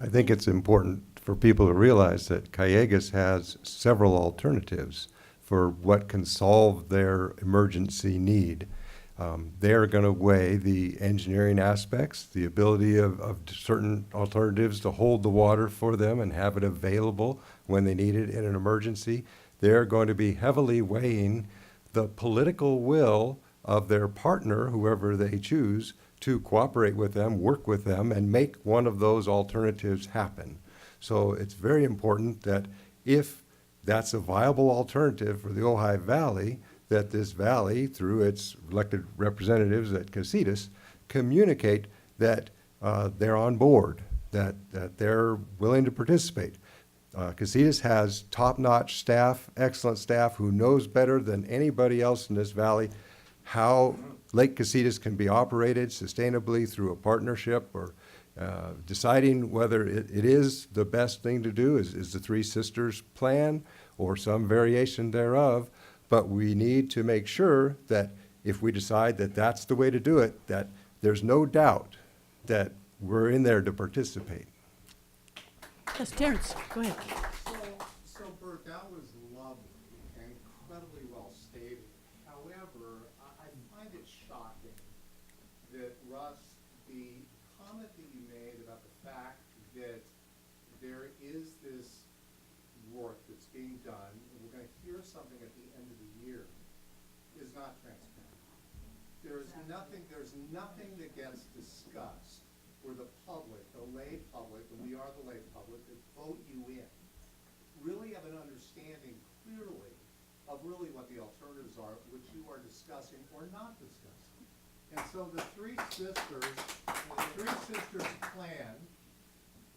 I think it's important for people to realize that Callegas has several alternatives for what can solve their emergency need. They're going to weigh the engineering aspects, the ability of certain alternatives to hold the water for them and have it available when they need it in an emergency. They're going to be heavily weighing the political will of their partner, whoever they choose, to cooperate with them, work with them, and make one of those alternatives happen. So it's very important that if that's a viable alternative for the Ojai Valley, that this valley, through its elected representatives at Casitas, communicate that they're on board, that they're willing to participate. Casitas has top-notch staff, excellent staff, who knows better than anybody else in this valley how Lake Casitas can be operated sustainably through a partnership, or deciding whether it is the best thing to do is the Three Sisters plan or some variation thereof. But we need to make sure that if we decide that that's the way to do it, that there's no doubt that we're in there to participate. Yes, Terrence, go ahead. So Bert, that was lovely and incredibly well stated. However, I find it shocking that, Russ, the comment that you made about the fact that there is this work that's being done, and we're going to hear something at the end of the year, is not transparent. There's nothing that gets discussed where the public, the lay public, and we are the lay public that vote you in, really have an understanding clearly of really what the alternatives are, which you are discussing or not discussing. And so the Three Sisters plan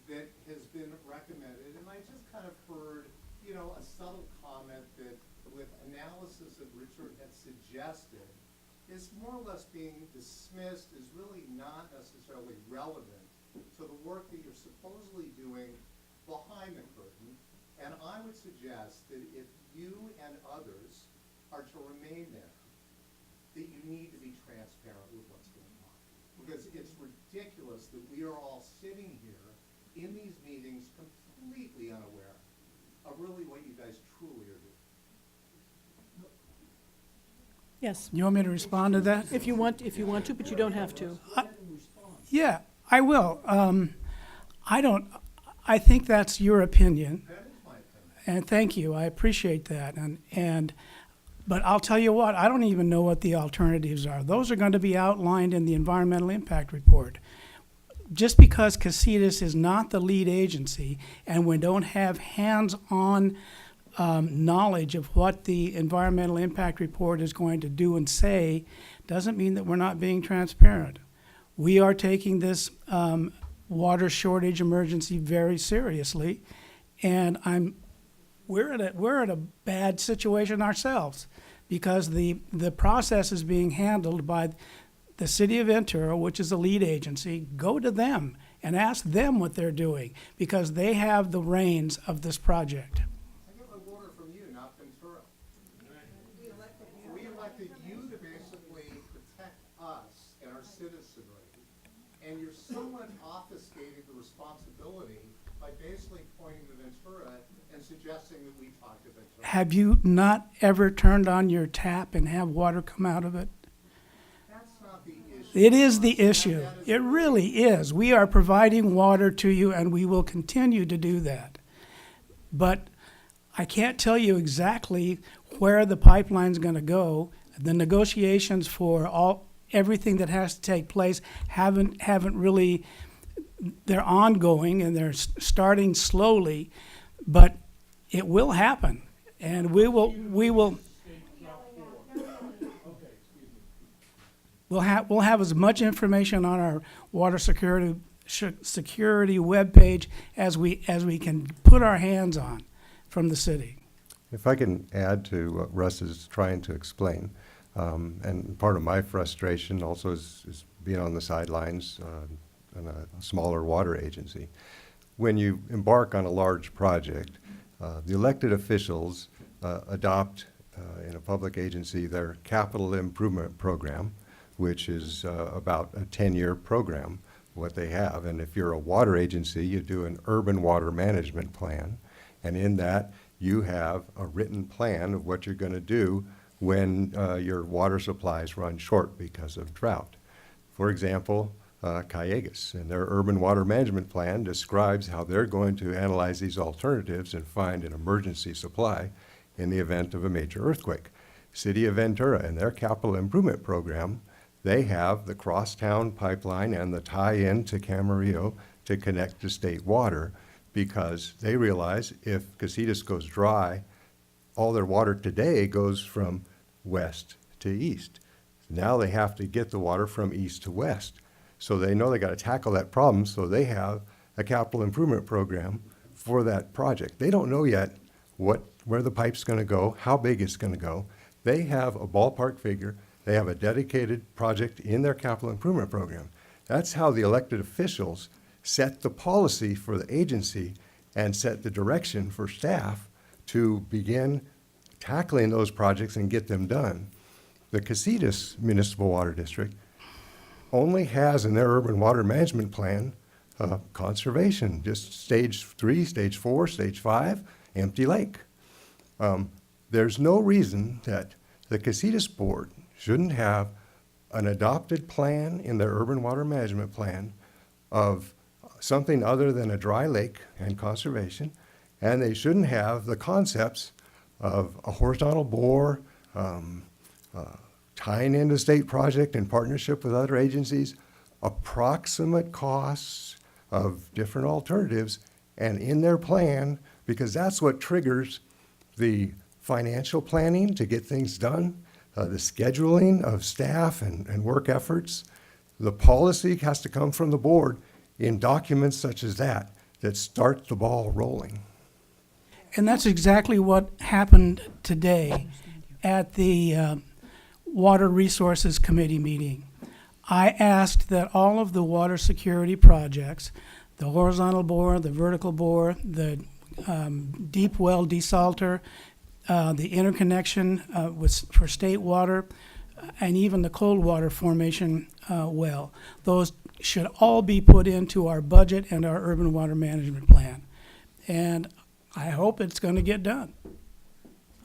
that has been recommended, and I just kind of heard, a subtle comment that with analysis that Richard had suggested, is more or less being dismissed as really not necessarily relevant to the work that you're supposedly doing behind the curtain. And I would suggest that if you and others are to remain there, that you need to be transparent with what's going on. Because it's ridiculous that we are all sitting here in these meetings completely unaware of really what you guys truly are doing. Yes, You want me to respond to that? if you want to, but you don't have to. Yeah, I will. I think that's your opinion, That is my opinion. and thank you, I appreciate that. But I'll tell you what, I don't even know what the alternatives are. Those are going to be outlined in the environmental impact report. Just because Casitas is not the lead agency and we don't have hands-on knowledge of what the environmental impact report is going to do and say, doesn't mean that we're not being transparent. We are taking this water shortage emergency very seriously, and we're at a bad situation ourselves, because the process is being handled by the city of Ventura, which is the lead agency. Go to them and ask them what they're doing, because they have the reins of this project. I get my water from you, not Ventura. We elected you to basically protect us and our citizenry, and you're somewhat obfuscating the responsibility by basically pointing to Ventura and suggesting that we talk to Ventura. Have you not ever turned on your tap and have water come out of it? That's not the issue. It is the issue. It really is. We are providing water to you, and we will continue to do that. But I can't tell you exactly where the pipeline's going to go. The negotiations for everything that has to take place haven't really. They're ongoing, and they're starting slowly, but it will happen, and we'll have as much information on our water security webpage as we can put our hands on from the city. If I can add to what Russ is trying to explain, and part of my frustration also is being on the sidelines in a smaller water agency. When you embark on a large project, the elected officials adopt in a public agency their capital improvement program, which is about a 10-year program what they have. And if you're a water agency, you do an urban water management plan. And in that, you have a written plan of what you're going to do when your water supplies run short because of drought. For example, Callegas and their urban water management plan describes how they're going to analyze these alternatives and find an emergency supply in the event of a major earthquake. City of Ventura and their capital improvement program, they have the crosstown pipeline and the tie-in to Camarillo to connect to state water, because they realize if Casitas goes dry, all their water today goes from west to east. Now they have to get the water from east to west. So they know they got to tackle that problem, so they have a capital improvement program for that project. They don't know yet where the pipe's going to go, how big it's going to go. They have a ballpark figure. They have a dedicated project in their capital improvement program. That's how the elected officials set the policy for the agency and set the direction for staff to begin tackling those projects and get them done. The Casitas Municipal Water District only has in their urban water management plan conservation, just stage 3, stage 4, stage 5, empty lake. There's no reason that the Casitas board shouldn't have an adopted plan in their urban water management plan of something other than a dry lake and conservation, and they shouldn't have the concepts of a horizontal bore, tying into state project in partnership with other agencies, approximate costs of different alternatives, and in their plan, because that's what triggers the financial planning to get things done, the scheduling of staff and work efforts. The policy has to come from the board in documents such as that start the ball rolling. And that's exactly what happened today at the Water Resources Committee meeting. I asked that all of the water security projects, the horizontal bore, the vertical bore, the deep well desalter, the interconnection for state water, and even the cold water formation well, those should all be put into our budget and our urban water management plan. And I hope it's going to get done.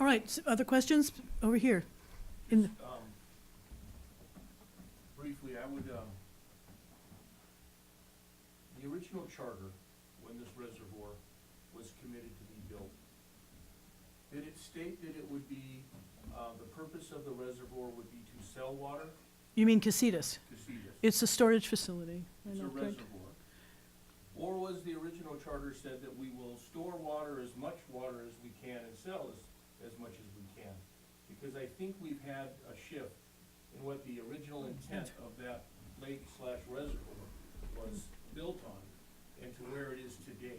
All right, other questions? Over here. In the, Briefly, I would, the original charter, when this reservoir was committed to be built, did it state that it would be, the purpose of the reservoir would be to sell water? you mean Casitas? Casitas. It's a storage facility. I It's a know, correct? reservoir. Or was the original charter said that we will store water, as much water as we can, and sell as much as we can? Because I think we've had a shift in what the original intent of that lake/reservoir was built on and to where it is today.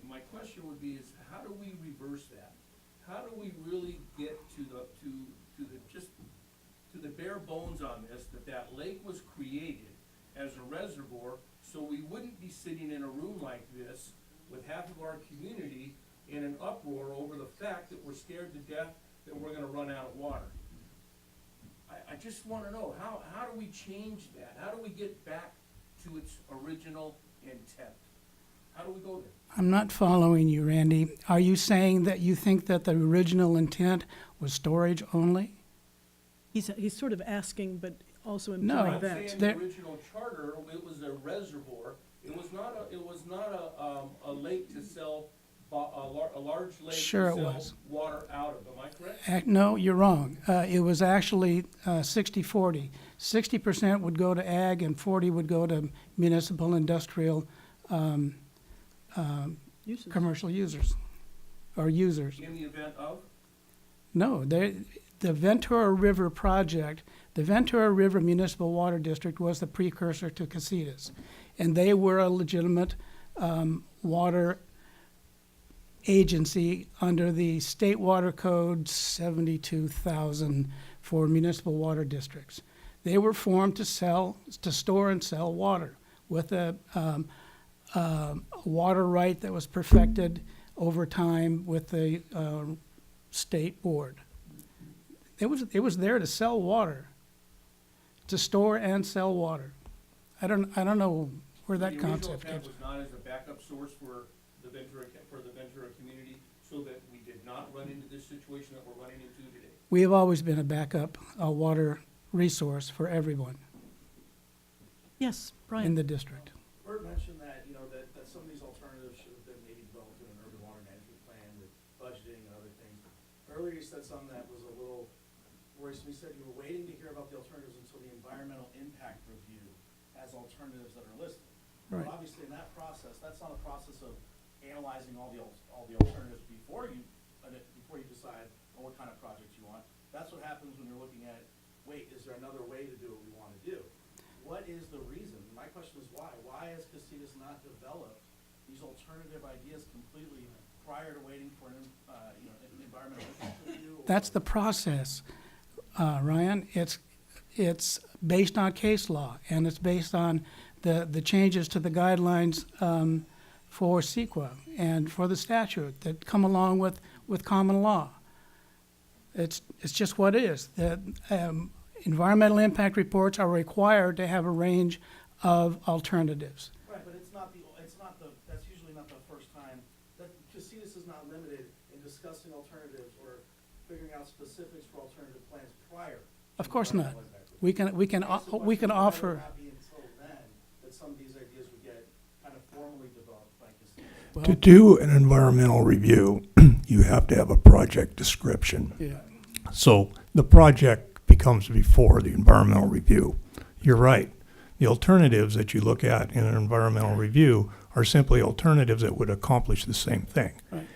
And my question would be is, how do we reverse that? How do we really get to the bare bones on this, that lake was created as a reservoir so we wouldn't be sitting in a room like this with half of our community in an uproar over the fact that we're scared to death that we're gonna run out of water? I just wanna know, how do we change that? How do we get back to its original intent? How do we go there? I'm not following you, Randy. Are you saying that you think that the original intent was storage only? He's sort of asking, but also No. implying I'm that. saying There- the original charter, it was a reservoir. It was not a lake to sell, a large lake to Sure it sell was. water out of. Am I correct? No, you're wrong. It was actually 60-40. 60% would go to ag and 40 would go to municipal, industrial, Uses. commercial users, or users. In the event of? No, the Ventura River project, the Ventura River Municipal Water District was the precursor to Casitas. And they were a legitimate water agency under the State Water Code 72,000 for municipal water districts. They were formed to store and sell water with a water right that was perfected over time with the state board. It was there to sell water, to store and sell water. I don't know where that The concept original came. intent was not as a backup source for the Ventura community, so that we did not run into this situation that we're running into today. We have always been a backup, water resource for everyone Yes, in Brian. the district. Bert mentioned that, that some of these alternatives should have been maybe developed in an urban water management plan with budgeting and other things. Earlier you said something that was a little worrisome. You said you were waiting to hear about the alternatives until the environmental impact review has alternatives that are listed. Right. But obviously in that process, that's not a process of analyzing all the alternatives before you decide on what kind of project you want. That's what happens when you're looking at, wait, is there another way to do what we want to do? What is the reason? My question is why? Why has Casitas not developed these alternative ideas completely prior to waiting for an environmental impact review? That's the process, Ryan. It's based on case law, and it's based on the changes to the guidelines for CEQA and for the statute that come along with common law. It's just what it is. The environmental impact reports are required to have a range of alternatives. Right, but that's usually not the first time, that Casitas is not limited in discussing alternatives or figuring out specifics for alternative plans prior. Of course not. environmental impact review. We can offer. Why would it not be until then that some of these ideas would get kind of formally developed by Casitas? To do an environmental review, you have to have a project description. Yeah. So the project becomes before the environmental review. You're right. The alternatives that you look at in an environmental review are simply alternatives that would accomplish the same thing. Right.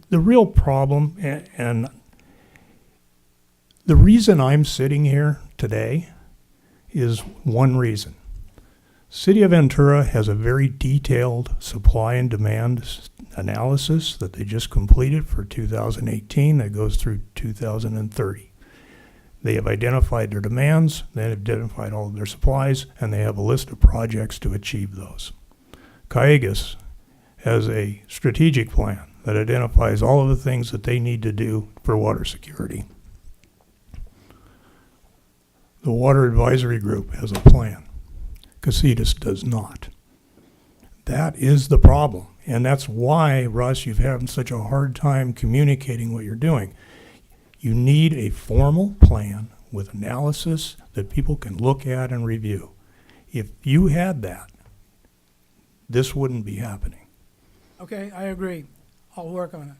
The real problem, and the reason I'm sitting here today is one reason. City of Ventura has a very detailed supply and demand analysis that they just completed for 2018 that goes through 2030. They have identified their demands, they have identified all of their supplies, and they have a list of projects to achieve those. Ciegas has a strategic plan that identifies all of the things that they need to do for water security. The Water Advisory Group has a plan. Casitas does not. That is the problem. And that's why, Russ, you've had such a hard time communicating what you're doing. You need a formal plan with analysis that people can look at and review. If you had that, this wouldn't be happening. Okay, I agree. I'll work on it.